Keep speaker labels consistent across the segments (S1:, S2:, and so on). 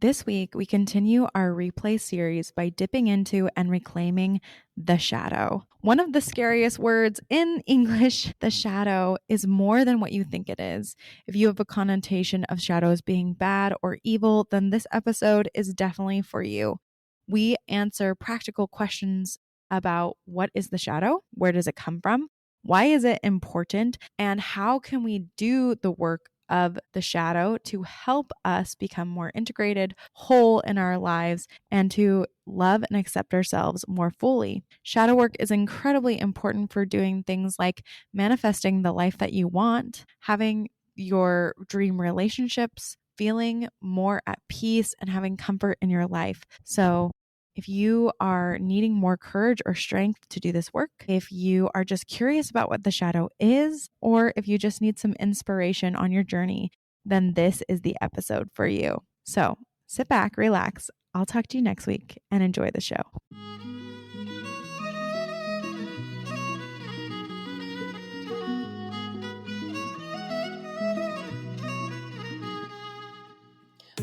S1: This week, we continue our replay series by dipping into and reclaiming the shadow. One of the scariest words in English, the shadow, is more than what you think it is. If you have a connotation of shadows being bad or evil, then this episode is definitely for you. We answer practical questions about what is the shadow, where does it come from, why is it important, and how can we do the work of the shadow to help us become more integrated, whole in our lives, and to love and accept ourselves more fully. Shadow work is incredibly important for doing things like manifesting the life that you want, having your dream relationships, feeling more at peace, and having comfort in your life. So if you are needing more courage or strength to do this work, if you are just curious about what the shadow is, or if you just need some inspiration on your journey, then this is the episode for you. So sit back, relax. I'll talk to you next week and enjoy the show.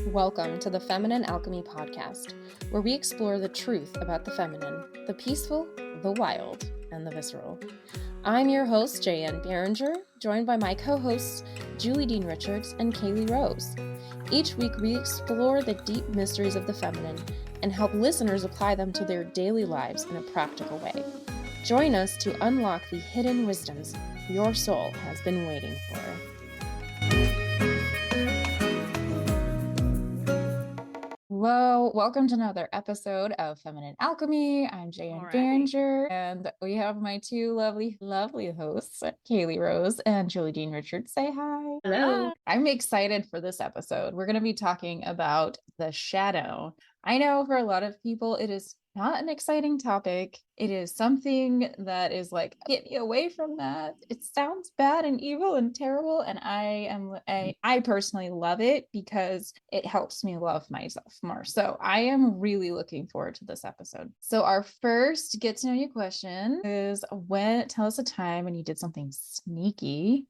S2: Welcome to the Feminine Alchemy Podcast, where we explore the truth about the feminine, the peaceful, the wild, and the visceral. I'm your host, J.N. Behringer, joined by my co-hosts, Julie Dean Richards and Kaylee Rose. Each week, we explore the deep mysteries of the feminine and help listeners apply them to their daily lives in a practical way. Join us to unlock the hidden wisdoms your soul has been waiting for. Hello, welcome to another episode of Feminine Alchemy. I'm J.N. Behringer, and we have my two lovely hosts, Kaylee Rose and Julie Dean Richards. Say hi.
S3: Hello.
S2: I'm excited for this episode. We're going to be talking about the shadow. I know for a lot of people, it is not an exciting topic. It is something that is like, get me away from that. It sounds bad and evil and terrible. And I personally love it because it helps me love myself more. So I am really looking forward to this episode. So our first get to know you question is tell us a time when you did something sneaky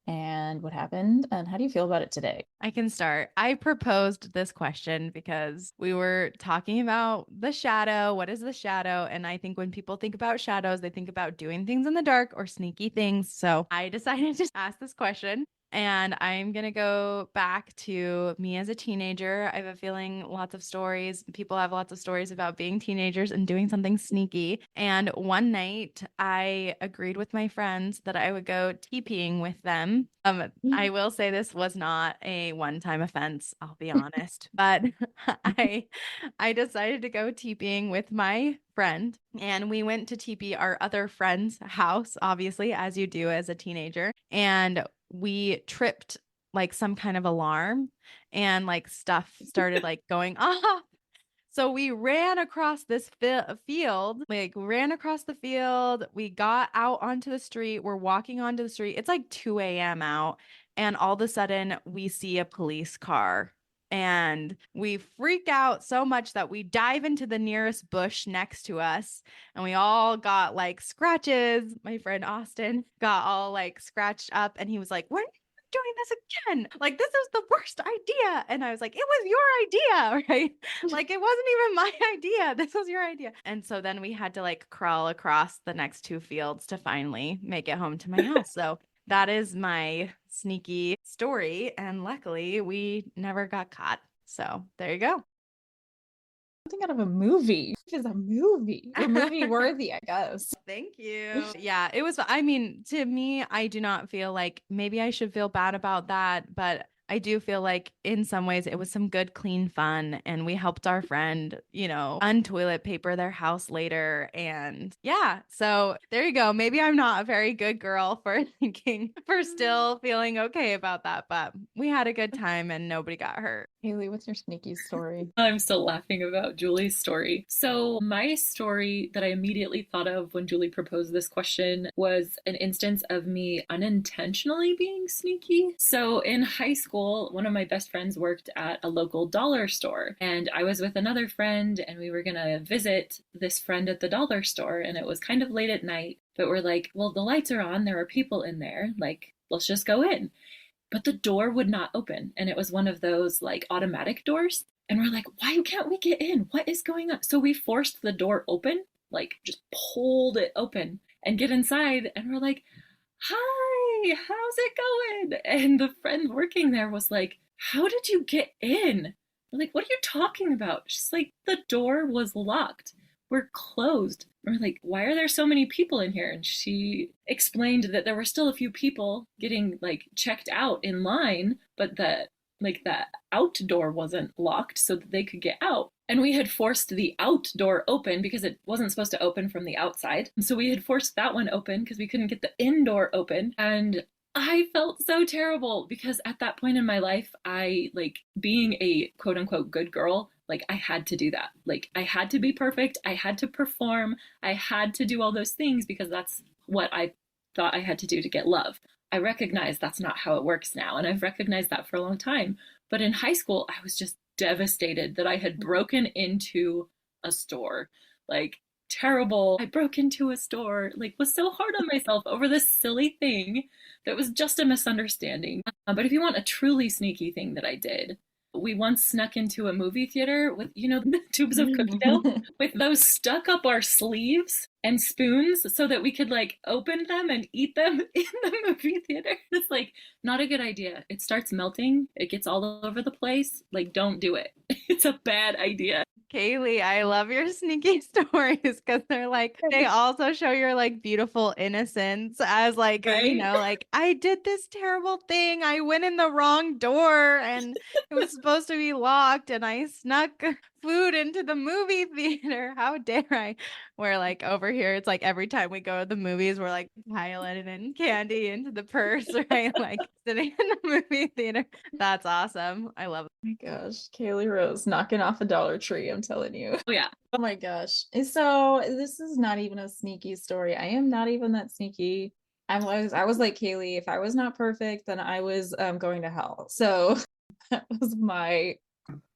S2: and what happened and how do you feel about it today?
S1: I can start. I proposed this question because we were talking about the shadow. What is the shadow? And I think when people think about shadows, they think about doing things in the dark or sneaky things. So I decided to ask this question. And I'm going to go back to me as a teenager. I have a feeling lots of stories, people have lots of stories about being teenagers and doing something sneaky. And one night I agreed with my friends that I would go TPing with them. I will say this was not a one-time offense, I'll be honest, but I decided to go TPing with my friend, and we went to TP our other friend's house, obviously, as you do as a teenager. And we tripped like some kind of alarm and like stuff started like going off. So we ran across this field, We got out onto the street. We're walking onto the street. It's like 2 a.m. out. And all of a sudden we see a police car. And we freak out so much that we dive into the nearest bush next to us. And we all got like scratches. My friend Austin got all like scratched up. And he was like, "We're doing this again. Like, this is the worst idea." And I was like, "It was your idea," right? Like, it wasn't even my idea. This was your idea. And so then we had to like crawl across the next 2 fields to finally make it home to my house. So that is my sneaky story. And luckily, we never got caught. So there you go.
S2: Something out of a movie. It is a movie. A movie worthy, I guess.
S1: Thank you. Yeah, it was, I mean, to me, I do not feel like maybe I should feel bad about that, but I do feel like in some ways it was some good, clean fun. And we helped our friend, untoilet paper their house later. And yeah, so there you go. Maybe I'm not a very good girl for still feeling okay about that, but we had a good time and nobody got hurt.
S2: Haley, what's your sneaky story?
S3: I'm still laughing about Julie's story. So my story that I immediately thought of when Julie proposed this question was an instance of me unintentionally being sneaky. So in high school, one of my best friends worked at a local dollar store, and I was with another friend and we were gonna visit this friend at the dollar store, and it was kind of late at night, but we're like, well, the lights are on, there are people in there, like, let's just go in. But the door would not open, and it was one of those like automatic doors. And we're like, why can't we get in? What is going on? So we forced the door open, like just pulled it open and get inside. And we're like, hi, how's it going? And the friend working there was like, how did you get in? We're like, what are you talking about? She's like, the door was locked. We're closed. And we're like, why are there so many people in here? And she explained that there were still a few people getting like checked out in line, but that like the outdoor wasn't locked so that they could get out. And we had forced the outdoor open because it wasn't supposed to open from the outside. And so we had forced that one open because we couldn't get the indoor open. And I felt so terrible because at that point in my life, I like being a quote unquote good girl, like I had to do that. Like I had to be perfect. I had to perform. I had to do all those things because that's what I thought I had to do to get love. I recognize that's not how it works now. And I've recognized that for a long time. But in high school, I was just devastated that I had broken into a store. Like, terrible. I broke into a store, like, was so hard on myself over this silly thing that was just a misunderstanding. But if you want a truly sneaky thing that I did, we once snuck into a movie theater with, you know, the tubes of cookie dough with those stuck up our sleeves and spoons so that we could like open them and eat them in the movie theater. It's like not a good idea. It starts melting. It gets all over the place. Like, don't do it. It's a bad idea.
S1: Kaylee, I love your sneaky stories because they're like, they also show your like beautiful innocence as like, you
S3: Right?
S1: know, like I did this terrible thing. I went in the wrong door and it was supposed to be locked and I snuck food into the movie theater. How dare I? Where like over here, it's like every time we go to the movies, we're like piling in candy into the purse, right? Like sitting in the movie theater. That's awesome. I love it.
S2: Oh my gosh, Kaylee Rose knocking off a Dollar Tree, I'm telling you.
S3: Oh, yeah.
S2: Oh my gosh. So this is not even a sneaky story. I am not even that sneaky. I was like Kaylee, if I was not perfect, then I was going to hell. So that was my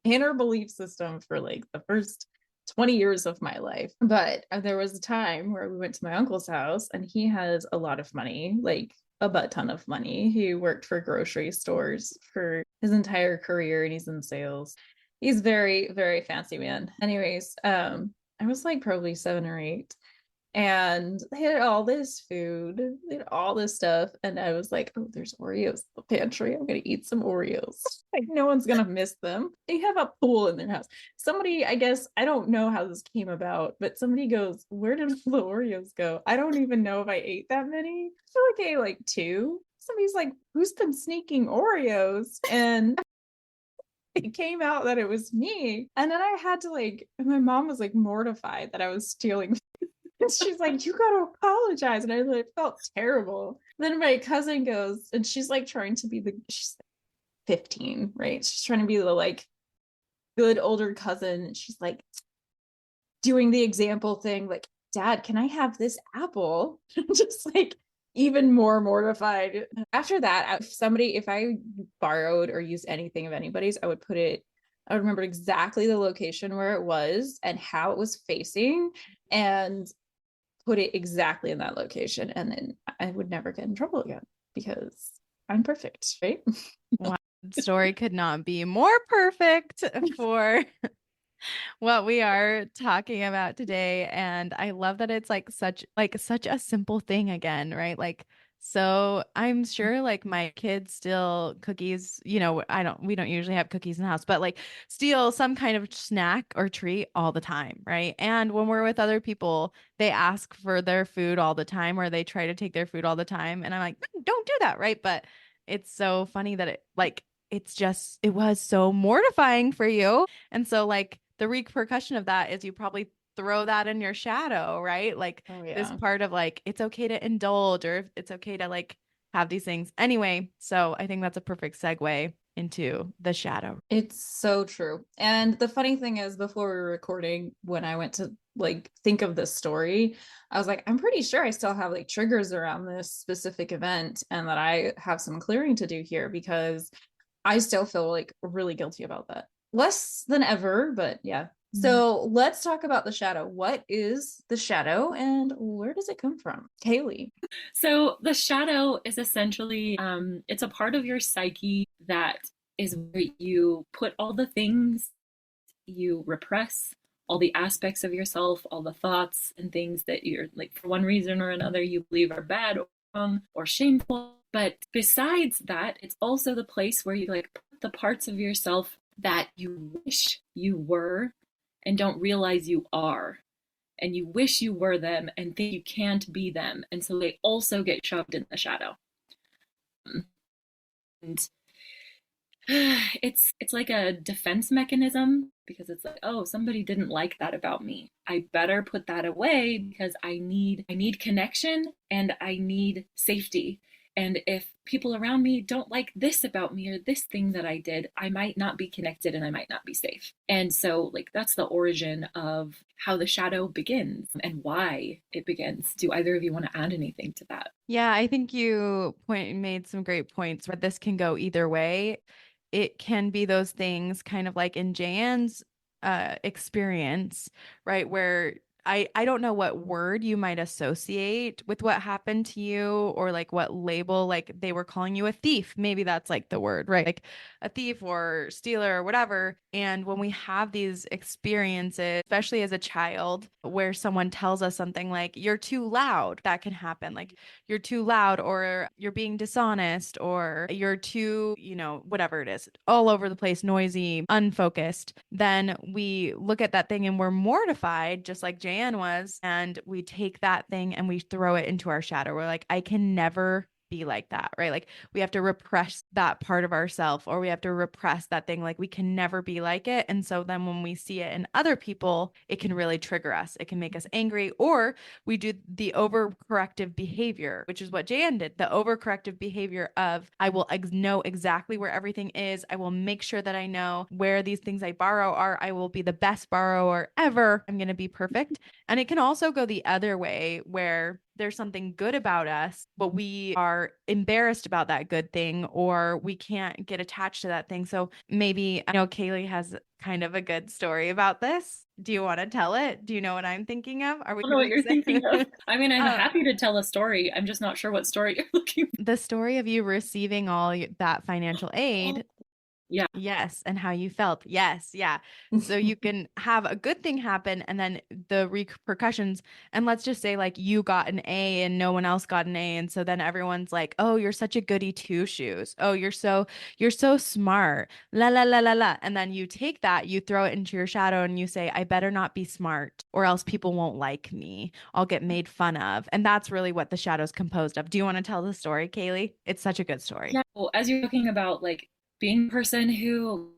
S2: inner belief system for like the first 20 years of my life. But there was a time where we went to my uncle's house and he has a lot of money, like a butt ton of money. He worked for grocery stores for his entire career and he's in sales. He's very, very fancy man. Anyways, I was like probably 7 or 8 and they had all this food, they had all this stuff. And I was like, oh, there's Oreos in the pantry. I'm going to eat some Oreos. Like, no one's going to miss them. They have a pool in their house. Somebody, I guess, I don't know how this came about, but somebody goes, where did the Oreos go? I don't even know if I ate that many. I feel like I ate like 2. Somebody's like, who's been sneaking Oreos? And it came out that it was me. And then I had to like, my mom was like mortified that I was stealing. She's like, you gotta apologize. And I like felt terrible. Then my cousin goes, and she's like trying to be she's like 15, right? She's trying to be the like good older cousin. And she's like doing the example thing, like, Dad, can I have this apple? Just like even more mortified. After that, if I borrowed or used anything of anybody's, I would remember exactly the location where it was and how it was facing. And put it exactly in that location, and then I would never get in trouble again because I'm perfect, right?
S1: Wow. The story could not be more perfect for what we are talking about today. And I love that it's like such a simple thing again, right? Like, so I'm sure like my kids steal cookies, you know, we don't usually have cookies in the house, but like steal some kind of snack or treat all the time, right? And when we're with other people, they ask for their food all the time or they try to take their food all the time. And I'm like, don't do that, right? But it's so funny that it was so mortifying for you. And so like the repercussion of that is you probably throw that in your shadow, right? Like
S2: Oh
S1: this
S2: yeah.
S1: part of like, it's okay to indulge or it's okay to like have these things. Anyway, so I think that's a perfect segue into the shadow.
S2: It's so true. And the funny thing is, before we were recording, when I went to like think of this story, I was like, I'm pretty sure I still have like triggers around this specific event and that I have some clearing to do here because I still feel like really guilty about that. Less than ever, but yeah. So let's talk about the shadow. What is the shadow and where does it come from? Kaylee.
S3: So the shadow is essentially it's a part of your psyche that is where you put all the things you repress, all the aspects of yourself, all the thoughts and things that you're like, for one reason or another, you believe are bad or wrong or shameful. But besides that, it's also the place where you like put the parts of yourself that you wish you were and don't realize you are. And you wish you were them and think you can't be them. And so they also get shoved in the shadow. And it's like a defense mechanism because it's like, oh, somebody didn't like that about me. I better put that away because I need connection and I need safety. And if people around me don't like this about me or this thing that I did, I might not be connected and I might not be safe. And so like that's the origin of how the shadow begins and why it begins. Do either of you want to add anything to that?
S1: Yeah, I think you made some great points where this can go either way. It can be those things kind of like in Jan's experience, right? Where I don't know what word you might associate with what happened to you or like what label, like they were calling you a thief. Maybe that's like the word, right? Like a thief or stealer or whatever. And when we have these experiences, especially as a child, where someone tells us something like, you're too loud, that can happen. Like you're too loud, or you're being dishonest, or you're too, whatever it is, all over the place, noisy, unfocused, then we look at that thing and we're mortified, just like Jan was, and we take that thing and we throw it into our shadow. We're like, I can never be like that, right? Like we have to repress that part of ourself, or we have to repress that thing. Like we can never be like it. And so then when we see it in other people, it can really trigger us. It can make us angry, or we do the overcorrective behavior, which is what Jan did. The overcorrective behavior of, I will know exactly where everything is. I will make sure that I know where these things I borrow are. I will be the best borrower ever. I'm going to be perfect. And it can also go the other way where there's something good about us, but we are embarrassed about that good thing, or we can't get attached to that thing. So maybe, I know Kaylee has kind of a good story about this. Do you want to tell it? Do you know what I'm thinking of? Are we
S3: I don't know what
S1: going
S3: you're
S1: to
S3: thinking of.
S1: say?
S3: I mean, I'm happy to tell a story. I'm just not sure what story you're looking for.
S1: The story of you receiving all that financial aid.
S3: Yeah.
S1: Yes. And how you felt. Yes. Yeah. So you can have a good thing happen and then the repercussions. And let's just say like you got an A and no one else got an A. And so then everyone's like, oh, you're such a goody two shoes. Oh, you're so smart. La la la la la. And then you take that, you throw it into your shadow and you say, I better not be smart or else people won't like me. I'll get made fun of. And that's really what the shadow's composed of. Do you want to tell the story, Kaylee? It's such a good story.
S3: Yeah. Well, as you're talking about like being a person who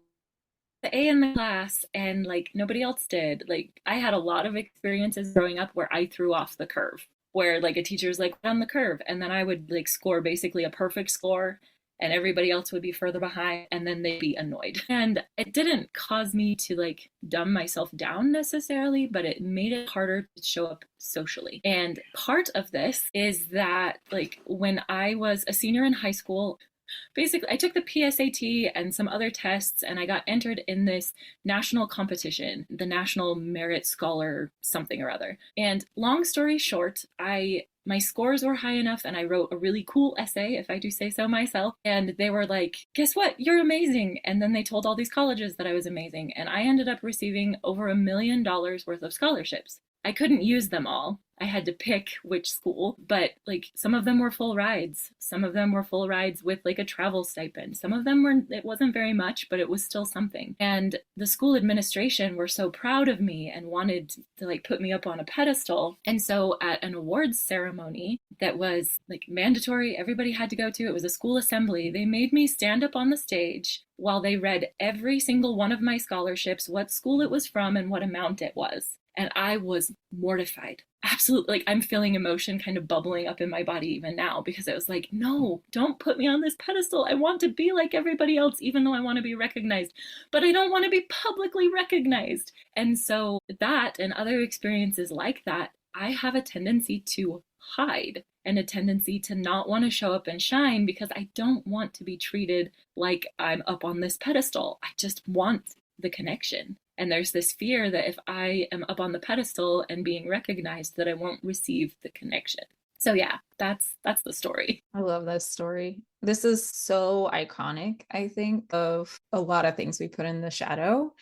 S3: the A in the class and like nobody else did, like I had a lot of experiences growing up where I threw off the curve, where like a teacher's like on the curve, and then I would like score basically a perfect score and everybody else would be further behind and then they'd be annoyed. And it didn't cause me to like dumb myself down necessarily, but it made it harder to show up socially. And part of this is that like when I was a senior in high school, basically I took the PSAT and some other tests and I got entered in this national competition, the National Merit Scholar something or other. And long story short, my scores were high enough and I wrote a really cool essay, if I do say so myself. And they were like, guess what? You're amazing. And then they told all these colleges that I was amazing. And I ended up receiving over $1 million worth of scholarships. I couldn't use them all. I had to pick which school, but like some of them were full rides. Some of them were full rides with like a travel stipend. Some of them it wasn't very much, but it was still something. And the school administration were so proud of me and wanted to like put me up on a pedestal. And so at an awards ceremony that was like mandatory, everybody had to go to, it was a school assembly. They made me stand up on the stage while they read every single one of my scholarships, what school it was from and what amount it was. And I was mortified. Absolutely. Like I'm feeling emotion kind of bubbling up in my body even now because it was like, no, don't put me on this pedestal. I want to be like everybody else, even though I want to be recognized, but I don't want to be publicly recognized. And so that and other experiences like that, I have a tendency to hide and a tendency to not want to show up and shine because I don't want to be treated like I'm up on this pedestal. I just want the connection. And there's this fear that if I am up on the pedestal and being recognized, that I won't receive the connection. So yeah, that's the story.
S2: I love this story. This is so iconic, I think, of a lot of things we put in the shadow.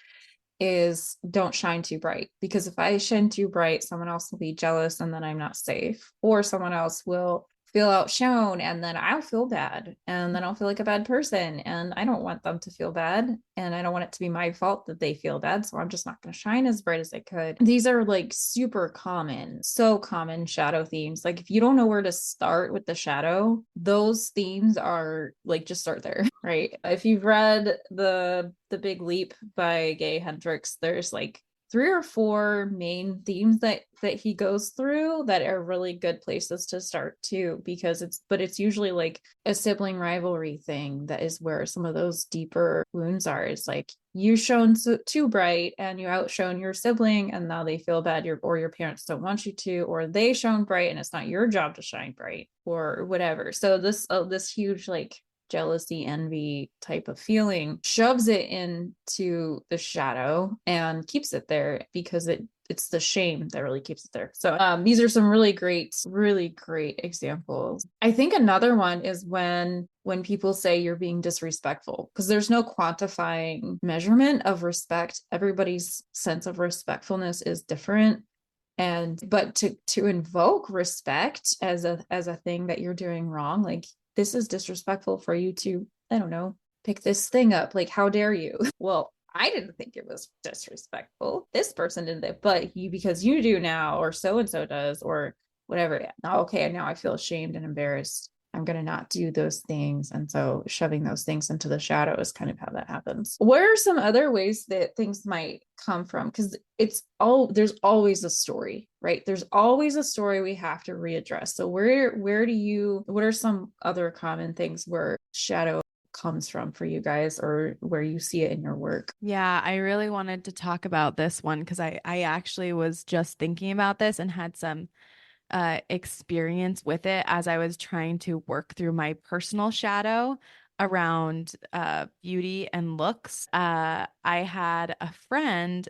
S2: is don't shine too bright, because if I shine too bright, someone else will be jealous and then I'm not safe, or someone else will feel outshone and then I'll feel bad and then I'll feel like a bad person, and I don't want them to feel bad and I don't want it to be my fault that they feel bad, so I'm just not going to shine as bright as I could. These are like super common, so common shadow themes. Like if you don't know where to start with the shadow, those themes are like, just start there, right? If you've read the Big Leap by Gay Hendricks, there's like 3 or 4 main themes that he goes through that are really good places to start too, because it's usually like a sibling rivalry thing that is where some of those deeper wounds are. It's like you shone too bright and you outshone your sibling and now they feel bad, or your parents don't want you to, or they shone bright and it's not your job to shine bright or whatever. So this huge like jealousy, envy type of feeling shoves it into the shadow and keeps it there, because it's the shame that really keeps it there. So these are some really great examples. I think another one is when people say you're being disrespectful, because there's no quantifying measurement of respect. Everybody's sense of respectfulness is different. But to invoke respect as a thing that you're doing wrong, like this is disrespectful for you to, I don't know, pick this thing up. Like, how dare you? Well, I didn't think it was disrespectful. This person did it, but because you do now, or so and so does, or whatever. Okay, now I feel ashamed and embarrassed. I'm going to not do those things. And so shoving those things into the shadow is kind of how that happens. What are some other ways that things might come from? Because there's always a story, right? There's always a story we have to readdress. So what are some other common things where shadow comes from for you guys, or where you see it in your work?
S1: Yeah, I really wanted to talk about this one because I actually was just thinking about this and had some experience with it as I was trying to work through my personal shadow around beauty and looks. I had a friend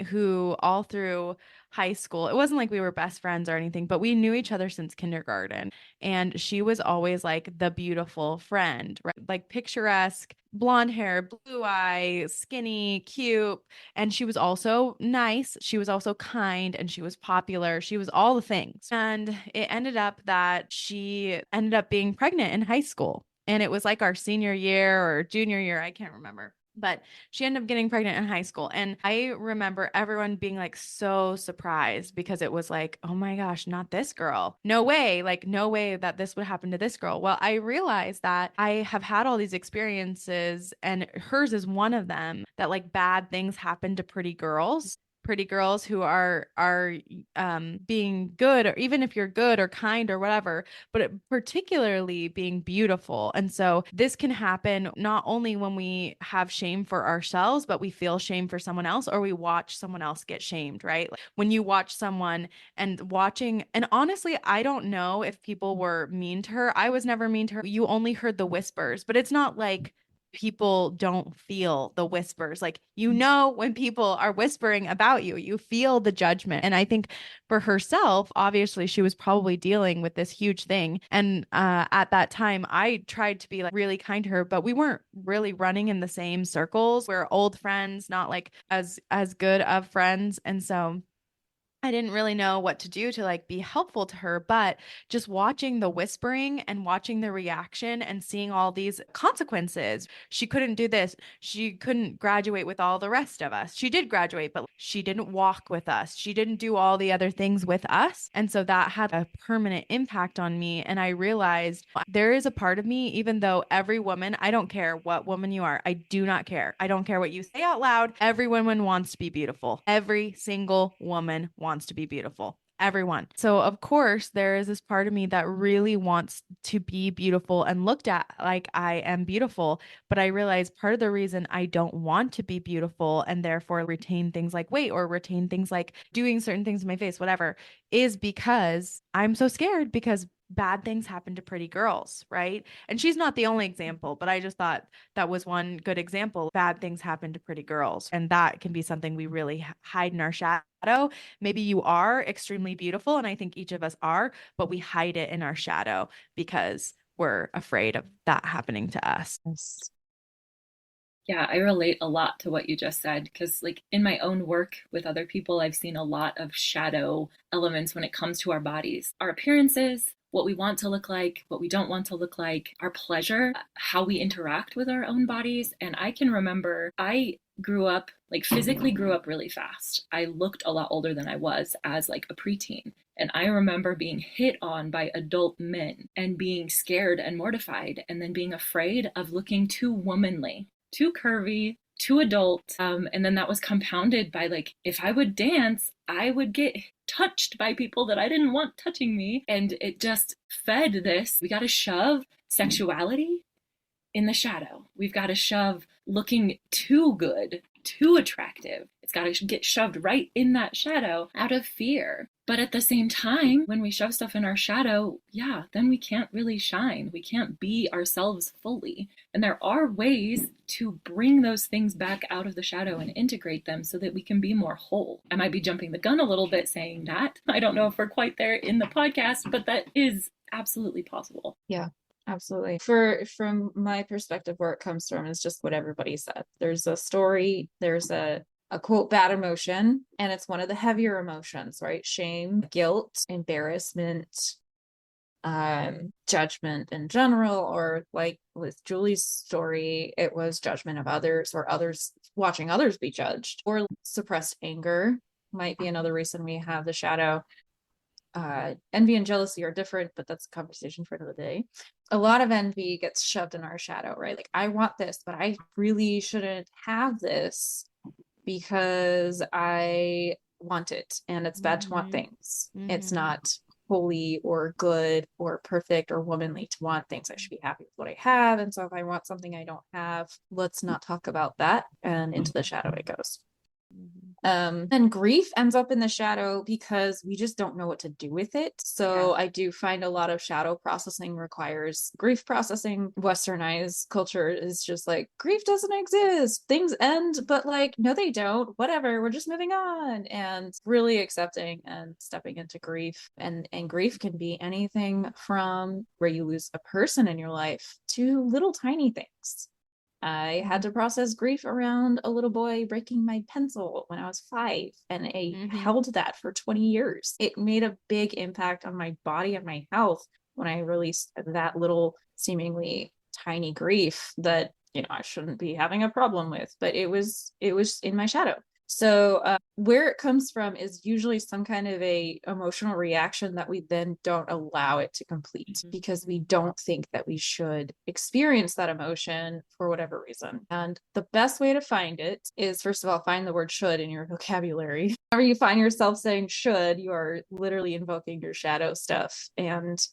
S1: who all through high school, it wasn't like we were best friends or anything, but we knew each other since kindergarten. And she was always like the beautiful friend, right? Like picturesque, blonde hair, blue eye, skinny, cute. And she was also nice. She was also kind, and she was popular. She was all the things. And it ended up that she ended up being pregnant in high school. And it was like our senior year or junior year. I can't remember. But she ended up getting pregnant in high school. And I remember everyone being like so surprised, because it was like, oh my gosh, not this girl. No way. Like, no way that this would happen to this girl. Well, I realized that I have had all these experiences, and hers is one of them, that like bad things happen to pretty girls who are being good, or even if you're good or kind or whatever, but particularly being beautiful. And so this can happen not only when we have shame for ourselves, but we feel shame for someone else, or we watch someone else get shamed, right? Like when you watch someone and honestly, I don't know if people were mean to her. I was never mean to her. You only heard the whispers, but it's not like people don't feel the whispers. Like, when people are whispering about you, you feel the judgment. And I think for herself, obviously, she was probably dealing with this huge thing. And at that time, I tried to be like really kind to her, but we weren't really running in the same circles. We're old friends, not like as good of friends. And so I didn't really know what to do to like be helpful to her, but just watching the whispering and watching the reaction and seeing all these consequences. She couldn't do this. She couldn't graduate with all the rest of us. She did graduate, but she didn't walk with us. She didn't do all the other things with us. And so that had a permanent impact on me. And I realized there is a part of me, even though every woman, I don't care what woman you are, I do not care. I don't care what you say out loud. Every woman wants to be beautiful. Every single woman wants to be beautiful. Everyone. So, of course, there is this part of me that really wants to be beautiful and looked at like I am beautiful. But I realize part of the reason I don't want to be beautiful and therefore retain things like weight or retain things like doing certain things in my face, whatever, is because I'm so scared, because bad things happen to pretty girls, right? And she's not the only example, but I just thought that was one good example. Bad things happen to pretty girls. And that can be something we really hide in our shadow. Maybe you are extremely beautiful, and I think each of us are, but we hide it in our shadow because we're afraid of that happening to us.
S2: Yes.
S3: Yeah, I relate a lot to what you just said because, like, in my own work with other people, I've seen a lot of shadow elements when it comes to our bodies, our appearances, what we want to look like, what we don't want to look like, our pleasure, how we interact with our own bodies. And I can remember I grew up, like, physically grew up really fast. I looked a lot older than I was as like a preteen. And I remember being hit on by adult men and being scared and mortified, and then being afraid of looking too womanly, too curvy, too adult. And then that was compounded by, like, if I would dance, I would get touched by people that I didn't want touching me. And it just fed this. We got to shove sexuality in the shadow. We've got to shove looking too good, too attractive. It's got to get shoved right in that shadow out of fear. But at the same time, when we shove stuff in our shadow, yeah, then we can't really shine. We can't be ourselves fully. And there are ways to bring those things back out of the shadow and integrate them so that we can be more whole. I might be jumping the gun a little bit saying that. I don't know if we're quite there in the podcast, but that is absolutely possible.
S2: Yeah. Absolutely. From my perspective, where it comes from is just what everybody said. There's a story, there's a quote bad emotion, and it's one of the heavier emotions, right? Shame, guilt, embarrassment, judgment in general, or like with Julie's story, it was judgment of others, or others watching others be judged, or suppressed anger might be another reason we have the shadow. Envy and jealousy are different, but that's a conversation for another day. A lot of envy gets shoved in our shadow, right? Like, I want this, but I really shouldn't have this because I want it, and it's bad to want things. It's not holy or good or perfect or womanly to want things. I should be happy with what I have. And so if I want something I don't have, let's not talk about that. And into the shadow it goes. And grief ends up in the shadow because we just don't know what to do with it. So I do find a lot of shadow processing requires grief processing. Westernized culture is just like, grief doesn't exist, things end, but like, no, they don't, whatever, we're just moving on. And really accepting and stepping into grief. And grief can be anything from where you lose a person in your life to little tiny things. I had to process grief around a little boy breaking my pencil when I was 5, and I held that for 20 years. It made a big impact on my body and my health when I released that little seemingly tiny grief that, you know, I shouldn't be having a problem with, but it was in my shadow. So where it comes from is usually some kind of a emotional reaction that we then don't allow it to complete because we don't think that we should experience that emotion for whatever reason. And the best way to find it is, first of all, find the word should in your vocabulary. Whenever you find yourself saying should, you are literally invoking your shadow stuff, and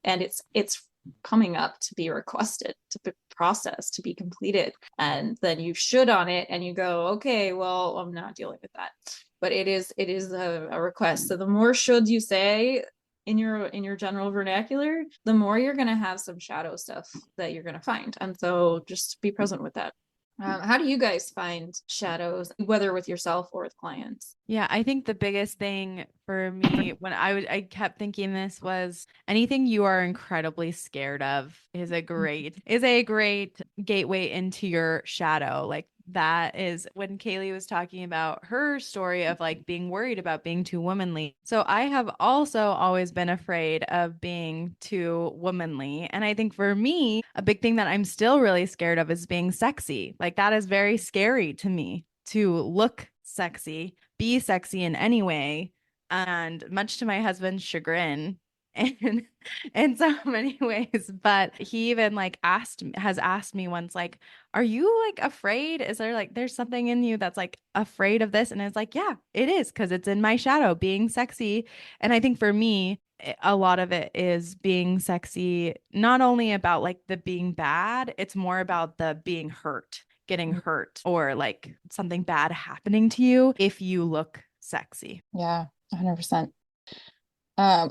S2: it's coming up to be requested, to be processed, to be completed, and then you should on it and you go, okay, well, I'm not dealing with that. But it is a request. So the more should you say in your general vernacular, the more you're going to have some shadow stuff that you're going to find. And so just be present with that. How do you guys find shadows, whether with yourself or with clients?
S1: Yeah, I think the biggest thing for me when I kept thinking this was anything you are incredibly scared of is a great gateway into your shadow. Like, that is when Kaylee was talking about her story of like being worried about being too womanly. So I have also always been afraid of being too womanly. And I think for me, a big thing that I'm still really scared of is being sexy. Like, that is very scary to me, to look sexy, be sexy in any way, and much to my husband's chagrin and in so many ways. But he even like has asked me once, like, are you like afraid? Is there like there's something in you that's like afraid of this? And it's like, yeah, it is, because it's in my shadow, being sexy. And I think for me, a lot of it is being sexy, not only about like the being bad, it's more about the being hurt, getting hurt, or like something bad happening to you if you look sexy.
S2: Yeah, 100%.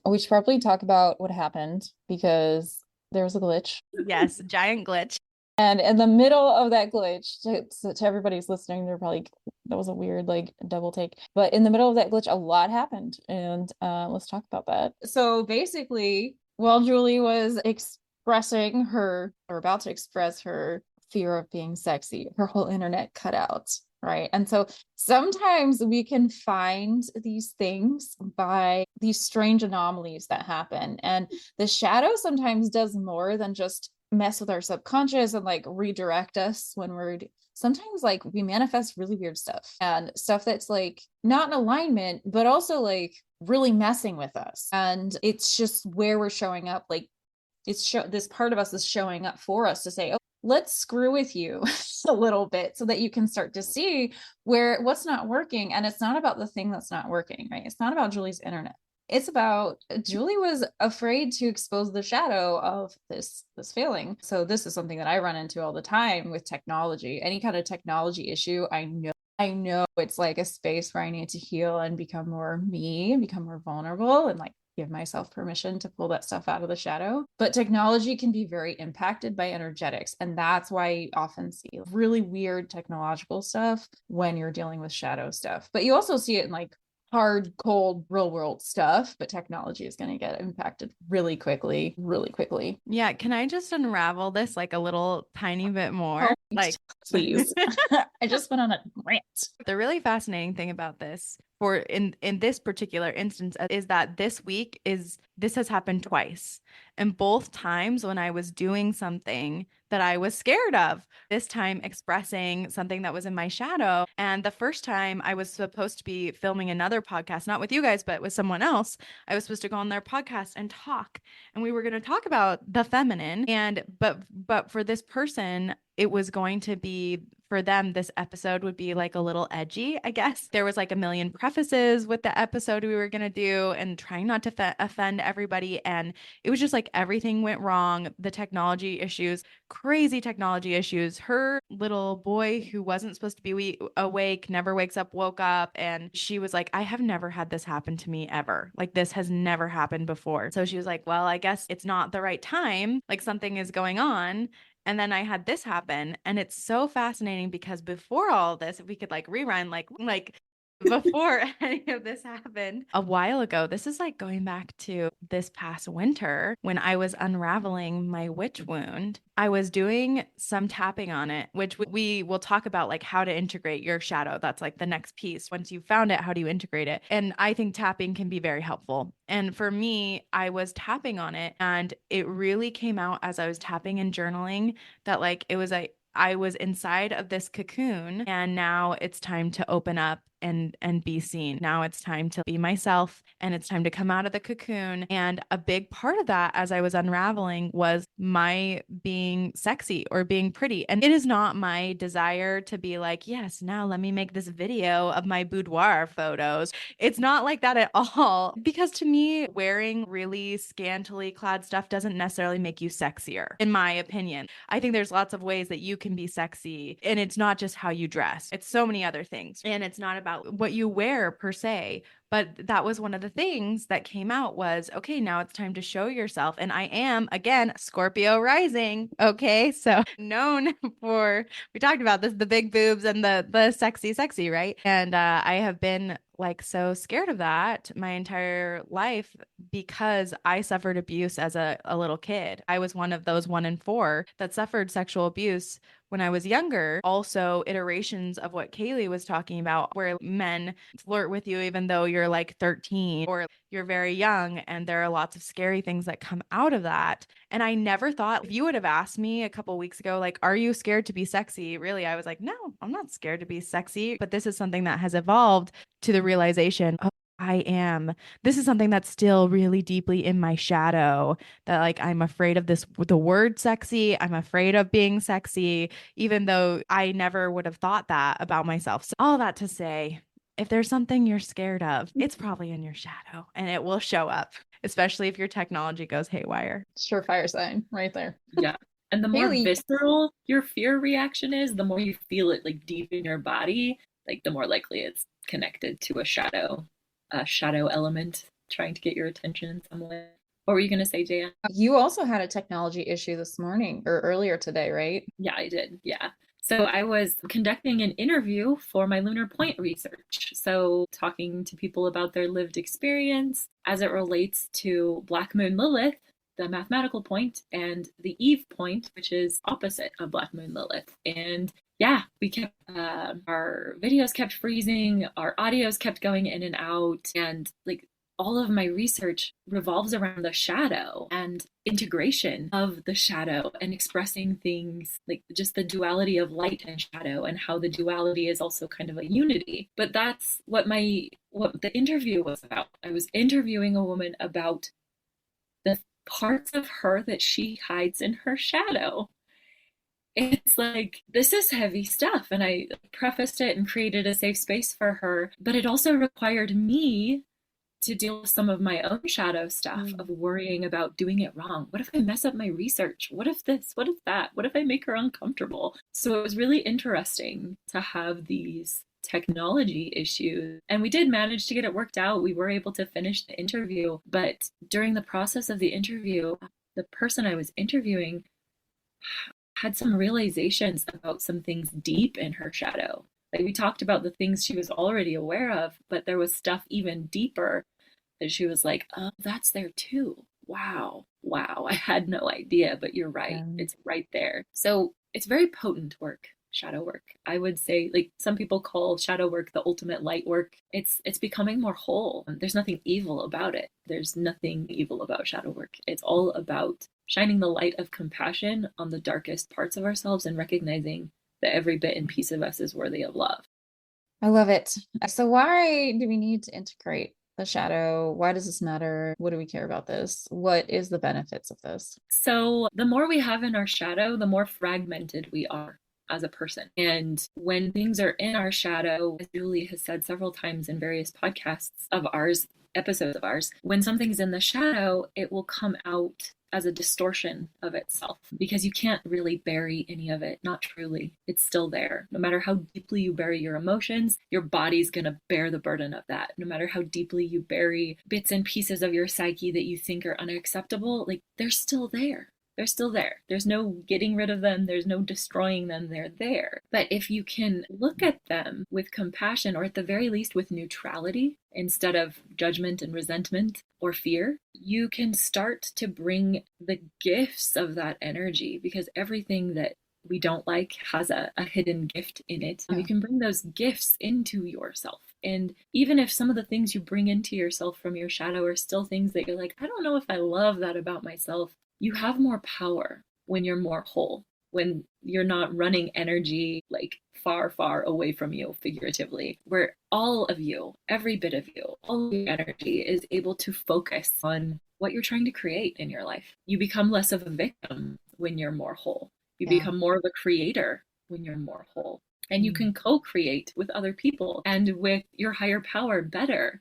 S2: We should probably talk about what happened because there was a glitch.
S1: Yes, giant glitch.
S2: And in the middle of that glitch, to everybody who's listening, they're probably like, that was a weird like double take. But in the middle of that glitch, a lot happened. And let's talk about that. So basically, while Julie was expressing her, or about to express her fear of being sexy. Her whole internet cut out. Right. And so sometimes we can find these things by these strange anomalies that happen. And the shadow sometimes does more than just mess with our subconscious and like redirect us when we're sometimes like we manifest really weird stuff and stuff that's like not in alignment, but also like really messing with us. And it's just where we're showing up. Like this part of us is showing up for us to say, oh, let's screw with you a little bit so that you can start to see what's not working. And it's not about the thing that's not working, right? It's not about Julie's internet. It's about Julie was afraid to expose the shadow of this failing. So this is something that I run into all the time with technology. Any kind of technology issue, I know it's like a space where I need to heal and become more me, become more vulnerable, and like give myself permission to pull that stuff out of the shadow. But technology can be very impacted by energetics. And that's why you often see really weird technological stuff when you're dealing with shadow stuff. But you also see it in like hard, cold, real world stuff, but technology is going to get impacted really quickly, really quickly.
S1: Yeah. Can I just unravel this like a little tiny bit more? Like,
S2: please. I just went on a rant.
S1: The really fascinating thing about this for in this particular instance is that this has happened twice. And both times when I was doing something that I was scared of, this time expressing something that was in my shadow. And the first time I was supposed to be filming another podcast, not with you guys, but with someone else. I was supposed to go on their podcast and talk. And we were going to talk about the feminine. And but for this person, it was going to be for them, this episode would be like a little edgy, I guess. There was like a million prefaces with the episode we were going to do and trying not to offend everybody. And it was just like everything went wrong. The technology issues, crazy technology issues. Her little boy who wasn't supposed to be awake, never wakes up, woke up. And she was like, I have never had this happen to me ever. Like this has never happened before. So she was like, well, I guess it's not the right time. Like something is going on. And then I had this happen. And it's so fascinating because before all this, if we could like rewind, like before any of this happened a while ago, this is like going back to this past winter when I was unraveling my witch wound. I was doing some tapping on it, which we will talk about, like how to integrate your shadow. That's like the next piece. Once you've found it, how do you integrate it? And I think tapping can be very helpful. And for me, I was tapping on it and it really came out as I was tapping and journaling that like it was I was inside of this cocoon and now it's time to open up and be seen. Now it's time to be myself and it's time to come out of the cocoon. And a big part of that as I was unraveling was my being sexy or being pretty. And it is not my desire to be like, yes, now let me make this video of my boudoir photos. It's not like that at all. Because to me, wearing really scantily clad stuff doesn't necessarily make you sexier, in my opinion. I think there's lots of ways that you can be sexy and it's not just how you dress. It's so many other things. And it's not about what you wear per se, but that was one of the things that came out was, okay, now it's time to show yourself. And I am, again, Scorpio rising. Okay. So known for, we talked about this, the big boobs and the sexy, right? And I have been like so scared of that my entire life because I suffered abuse as a little kid. I was one of those 1 in 4 that suffered sexual abuse when I was younger. Also, iterations of what Kaylee was talking about, where men flirt with you even though you're like 13 or you're very young, and there are lots of scary things that come out of that. And I never thought, if you would have asked me a couple weeks ago, like, are you scared to be sexy? Really, I was like, no, I'm not scared to be sexy. But this is something that has evolved to the realization, oh, I am. This is something that's still really deeply in my shadow, that like I'm afraid of the word sexy. I'm afraid of being sexy, even though I never would have thought that about myself. So all that to say, if there's something you're scared of, it's probably in your shadow and it will show up, especially if your technology goes haywire.
S2: Surefire sign right there.
S3: Yeah. And the more
S2: Haley.
S3: visceral your fear reaction is, the more you feel it like deep in your body, like the more likely it's connected to a shadow element trying to get your attention in some way. What were you going to say, Jaya?
S2: You also had a technology issue this morning or earlier today, right?
S3: Yeah, I did. Yeah. So I was conducting an interview for my Lunar Point research. So talking to people about their lived experience as it relates to Black Moon Lilith, the mathematical point and the Eve point, which is opposite of Black Moon Lilith. And yeah, we kept our videos kept freezing, our audios kept going in and out, and like all of my research revolves around the shadow and integration of the shadow and expressing things like just the duality of light and shadow and how the duality is also kind of a unity. But that's what the interview was about. I was interviewing a woman about the parts of her that she hides in her shadow. It's like, this is heavy stuff. And I prefaced it and created a safe space for her. But it also required me to deal with some of my own shadow stuff of worrying about doing it wrong. What if I mess up my research? What if this? What if that? What if I make her uncomfortable? So it was really interesting to have these technology issues. And we did manage to get it worked out. We were able to finish the interview. But during the process of the interview, the person I was interviewing had some realizations about some things deep in her shadow. Like we talked about the things she was already aware of, but there was stuff even deeper that she was like, oh, that's there too. Wow. Wow. I had no idea, but you're right. It's right there. So it's very potent work, shadow work. I would say, like some people call shadow work the ultimate light work. It's becoming more whole. There's nothing evil about it. There's nothing evil about shadow work. It's all about shining the light of compassion on the darkest parts of ourselves and recognizing that every bit and piece of us is worthy of love.
S2: I love it. So why do we need to integrate the shadow? Why does this matter? What do we care about this? What is the benefits of this?
S3: So the more we have in our shadow, the more fragmented we are as a person. And when things are in our shadow, as Julie has said several times in various podcasts of ours, episodes of ours, when something's in the shadow, it will come out as a distortion of itself because you can't really bury any of it. Not truly. It's still there. No matter how deeply you bury your emotions, your body's going to bear the burden of that. No matter how deeply you bury bits and pieces of your psyche that you think are unacceptable, like they're still there. They're still there. There's no getting rid of them. There's no destroying them. They're there. But if you can look at them with compassion, or at the very least with neutrality, instead of judgment and resentment or fear, you can start to bring the gifts of that energy, because everything that we don't like has a hidden gift in it. You can bring those gifts into yourself. And even if some of the things you bring into yourself from your shadow are still things that you're like, I don't know if I love that about myself, you have more power when you're more whole, when you're not running energy like far, far away from you, figuratively, where all of you, every bit of you, all of your energy is able to focus on what you're trying to create in your life. You become less of a victim when you're more whole. You become more of a creator when you're more whole. And you can co-create with other people and with your higher power better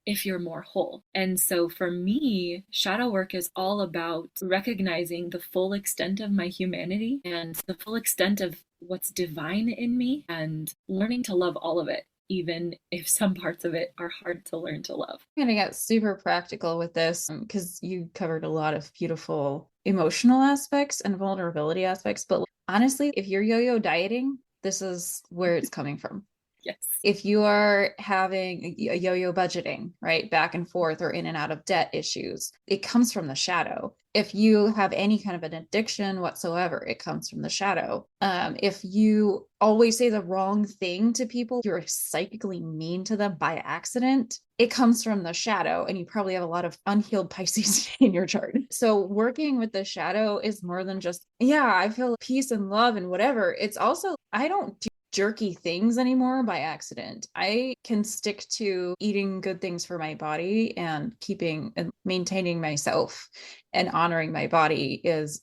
S3: if you're more whole. And so for me, shadow work is all about recognizing the full extent of my humanity and the full extent of what's divine in me, and learning to love all of it, even if some parts of it are hard to learn to love.
S2: I'm going to get super practical with this because you covered a lot of beautiful emotional aspects and vulnerability aspects. But honestly, if you're yo-yo dieting, this is where it's coming from.
S3: Yes.
S2: If you are having a yo-yo budgeting, right, back and forth or in and out of debt issues, it comes from the shadow. If you have any kind of an addiction whatsoever, it comes from the shadow. If you always say the wrong thing to people, you're psychically mean to them by accident, it comes from the shadow. And you probably have a lot of unhealed Pisces in your chart. So working with the shadow is more than just, yeah, I feel peace and love and whatever. It's also, I don't do jerky things anymore by accident. I can stick to eating good things for my body and keeping and maintaining myself and honoring my body as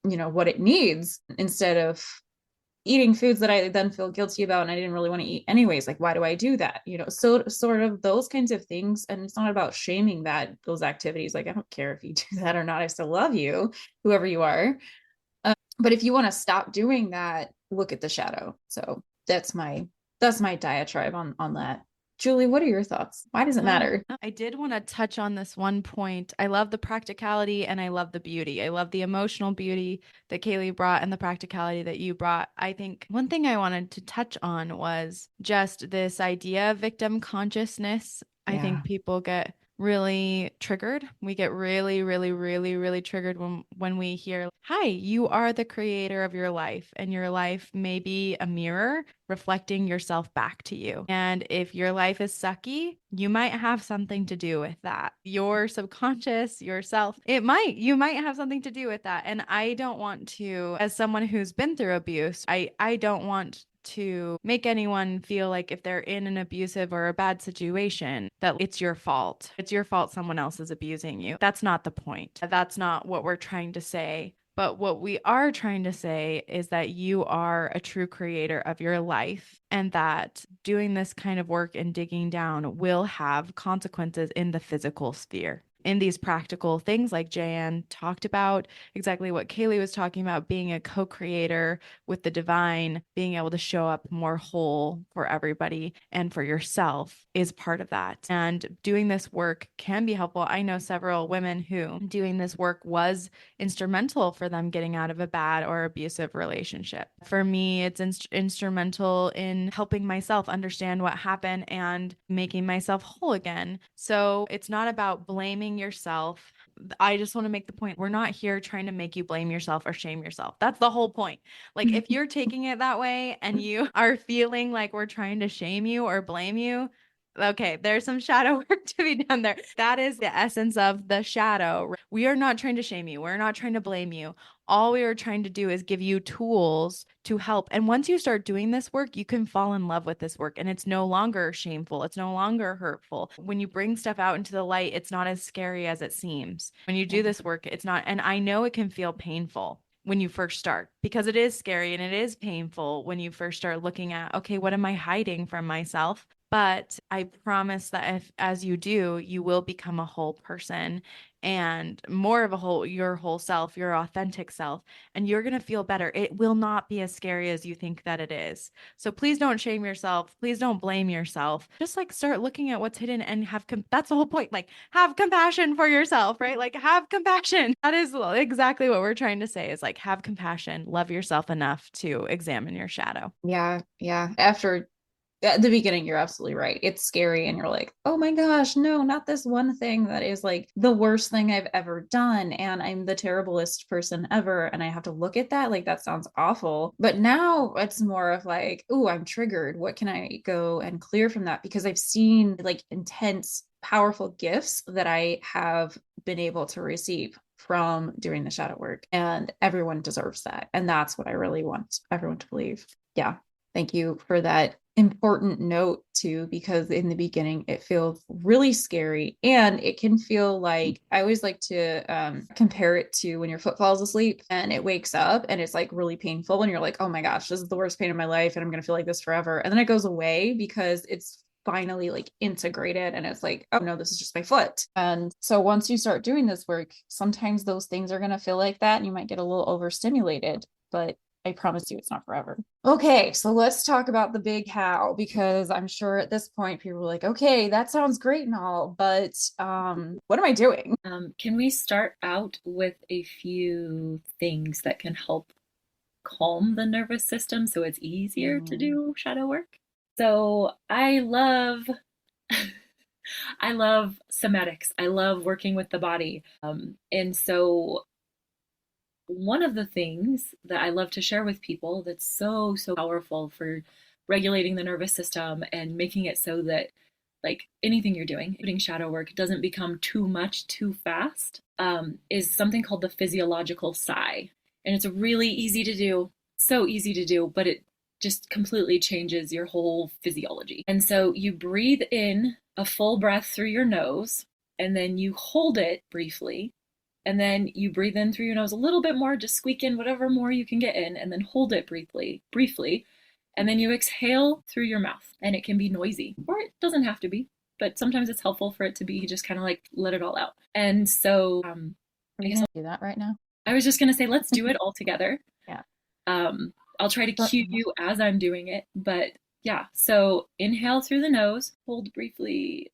S2: you know what it needs, instead of eating foods that I then feel guilty about and I didn't really want to eat anyways. Like, why do I do that? You know, so sort of those kinds of things. And it's not about shaming those activities. Like, I don't care if you do that or not. I still love you, whoever you are. But if you want to stop doing that, look at the shadow. So that's my diatribe on that. Julie, what are your thoughts? Why does it matter?
S1: I did want to touch on this one point. I love the practicality and I love the beauty. I love the emotional beauty that Kaylee brought and the practicality that you brought. I think one thing I wanted to touch on was just this idea of victim consciousness. I think people get really triggered. We get really, really, really, really triggered when we hear, "Hi, you are the creator of your life, and your life may be a mirror reflecting yourself back to you. And if your life is sucky, you might have something to do with that. Your subconscious, yourself, you might have something to do with that. And I don't want to, as someone who's been through abuse, I don't want to make anyone feel like if they're in an abusive or a bad situation that it's your fault. It's your fault someone else is abusing you. That's not the point. That's not what we're trying to say. But what we are trying to say is that you are a true creator of your life, and that doing this kind of work and digging down will have consequences in the physical sphere. In these practical things, like Jan talked about, exactly what Kaylee was talking about, being a co creator with the divine, being able to show up more whole for everybody and for yourself is part of that. And doing this work can be helpful. I know several women who doing this work was instrumental for them getting out of a bad or abusive relationship. For me, it's instrumental in helping myself understand what happened and making myself whole again. So it's not about blaming yourself. I just want to make the point, we're not here trying to make you blame yourself or shame yourself. That's the whole point. Like, if you're taking it that way and you are feeling like we're trying to shame you or blame you, okay, there's some shadow work to be done there. That is the essence of the shadow. We are not trying to shame you. We're not trying to blame you. All we are trying to do is give you tools to help. And once you start doing this work, you can fall in love with this work, and it's no longer shameful. It's no longer hurtful. When you bring stuff out into the light, it's not as scary as it seems. When you do this work, it's not. And I know it can feel painful when you first start, because it is scary and it is painful when you first start looking at, okay, what am I hiding from myself? But I promise that if, as you do, you will become a whole person and more of a whole, your whole self, your authentic self, and you're going to feel better. It will not be as scary as you think that it is. So please don't shame yourself. Please don't blame yourself. Just like start looking at what's hidden and that's the whole point. Like, have compassion for yourself, right? Like, have compassion. That is exactly what we're trying to say, is like, have compassion, love yourself enough to examine your shadow.
S2: Yeah, yeah. After at the beginning, you're absolutely right. It's scary, and you're like, oh my gosh, no, not this one thing that is like the worst thing I've ever done. And I'm the terriblest person ever. And I have to look at that. Like, that sounds awful. But now it's more of like, oh, I'm triggered. What can I go and clear from that? Because I've seen like intense, powerful gifts that I have been able to receive from doing the shadow work. And everyone deserves that. And that's what I really want everyone to believe. Yeah. Thank you for that important note too, because in the beginning it feels really scary, and it can feel like, I always like to compare it to when your foot falls asleep and it wakes up and it's like really painful, and you're like, oh my gosh, this is the worst pain of my life and I'm going to feel like this forever. And then it goes away because it's finally like integrated, and it's like, oh no, this is just my foot. And so once you start doing this work, sometimes those things are going to feel like that and you might get a little overstimulated, but I promise you it's not forever. Okay, so let's talk about the big how, because I'm sure at this point people are like, okay, that sounds great and all, but what am I doing?
S3: Can we start out with a few things that can help calm the nervous system so it's easier to do shadow work? So I love I love somatics. I love working with the body. And so one of the things that I love to share with people that's so, so powerful for regulating the nervous system and making it so that, like, anything you're doing, putting shadow work, doesn't become too much too fast, is something called the physiological sigh. And it's really easy to do, so easy to do, but it just completely changes your whole physiology. And so you breathe in a full breath through your nose, and then you hold it briefly, and then you breathe in through your nose a little bit more, just squeak in whatever more you can get in, and then hold it briefly. And then you exhale through your mouth. And it can be noisy, or it doesn't have to be, but sometimes it's helpful for it to be just kind of like let it all out. And so
S2: Are you gonna do that right now?
S3: I was just going to say, let's do it all together.
S2: Yeah.
S3: I'll try to cue you as I'm doing it, but yeah. So inhale through the nose, hold briefly,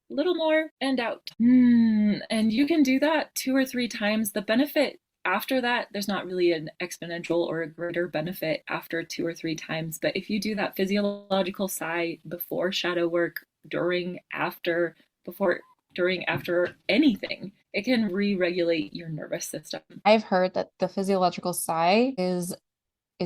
S3: little more, and out. And you can do that 2 or 3 times. The benefit after that, there's not really an exponential or a greater benefit after 2 or 3 times. But if you do that physiological sigh before shadow work, during, after, before, during, after anything. It can re-regulate your nervous system.
S2: I've heard that the physiological sigh is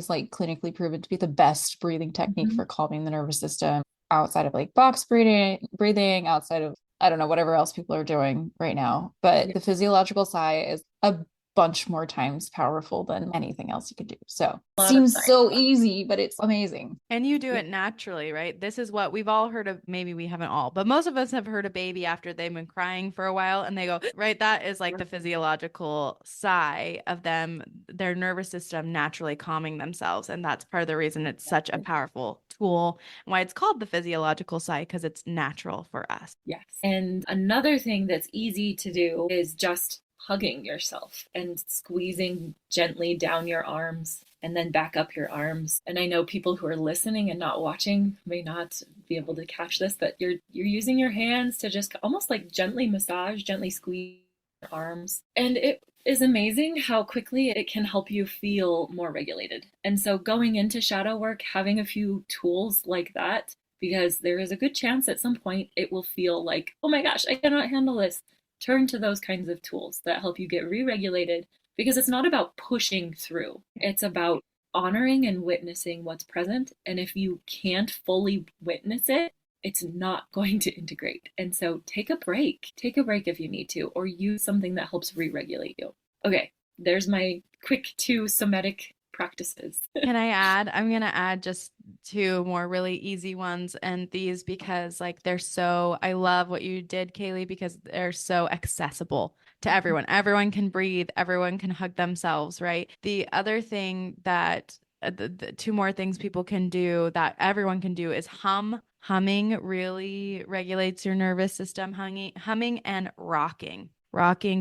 S2: like clinically proven to be the best breathing technique for calming the nervous system outside of like box breathing, outside of, I don't know, whatever else people are doing right now. But the physiological sigh is a bunch more times powerful than anything else you could do. So seems so easy, but it's amazing.
S1: And you do it naturally, right? This is what we've all heard of. Maybe we haven't all, but most of us have heard a baby after they've been crying for a while and they go, right? That is like the physiological sigh of them, their nervous system naturally calming themselves. And that's part of the reason it's such a powerful tool and why it's called the physiological sigh, because it's natural for us.
S3: Yes. And another thing that's easy to do is just hugging yourself and squeezing gently down your arms and then back up your arms. And I know people who are listening and not watching may not be able to catch this, but you're using your hands to just almost like gently massage, gently squeeze your arms. And it is amazing how quickly it can help you feel more regulated. And so going into shadow work, having a few tools like that, because there is a good chance at some point it will feel like, oh my gosh, I cannot handle this. Turn to those kinds of tools that help you get re-regulated, because it's not about pushing through. It's about honoring and witnessing what's present. And if you can't fully witness it, it's not going to integrate. And so take a break. Take a break if you need to, or use something that helps re-regulate you. Okay, there's my quick 2 somatic practices.
S1: Can I add? I'm going to add just 2 more really easy ones. And these, because like I love what you did, Kaylee, because they're so accessible to everyone. Everyone can breathe. Everyone can hug themselves, right? The other thing that the 2 more things people can do that everyone can do is hum. Humming really regulates your nervous system. Humming and rocking